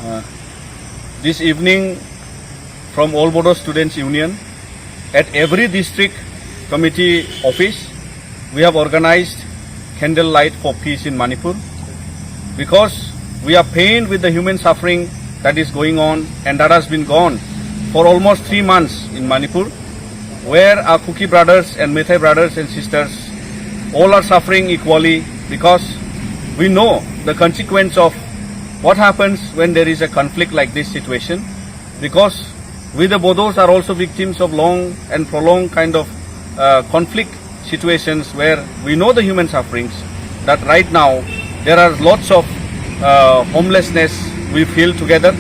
Uh, this evening from All Bodo Students Union, at every district committee office, we have organized candlelight for peace in Manipur, because we are pained with the human suffering that is going on and that has been gone for almost 3 months in Manipur, where our Kuki brothers and Meitei brothers and sisters all are suffering equally, because we know the consequence of what happens when there is a conflict like this situation, because we the Bodos are also victims of long and prolonged kind of conflict situations where we know the human sufferings, that right now there are lots of homelessness we feel together.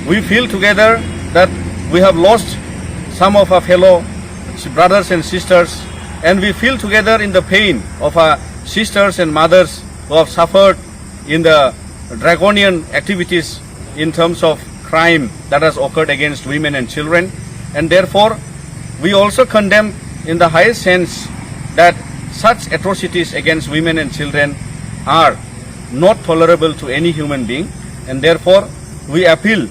We feel together that we have lost some of our fellow brothers and sisters, and we feel together in the pain of our sisters and mothers who have suffered in the draconian activities in terms of crime that has occurred against women and children. And therefore, we also condemn in the highest sense that such atrocities against women and children are not tolerable to any human being. And therefore, we appeal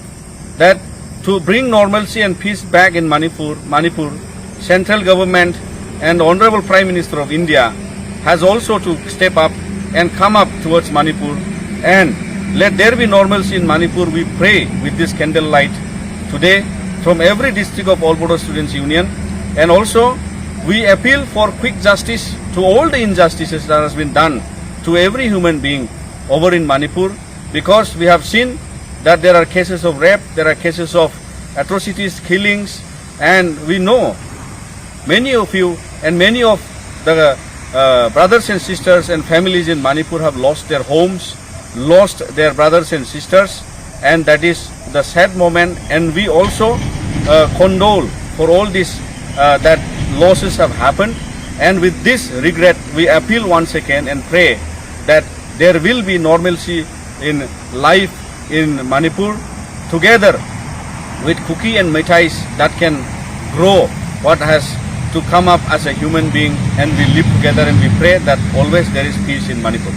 that to bring normalcy and peace back in Manipur, central government and Honorable Prime Minister of India has also to step up and come up towards Manipur, and let there be normalcy in Manipur. We pray with this candlelight today from every district of All Bodo Students Union, and also we appeal for quick justice to all the injustices that has been done to every human being over in Manipur, because we have seen that there are cases of rape, there are cases of atrocities, killings, and we know many of you and many of the brothers and sisters and families in Manipur have lost their homes, lost their brothers and sisters, and that is the sad moment. And we also condole for all this that losses have happened, and with this regret we appeal once again and pray that there will be normalcy in life in Manipur, together with Kuki and Meiteis that can grow what has to come up as a human being, and we live together, and we pray that always there is peace in Manipur.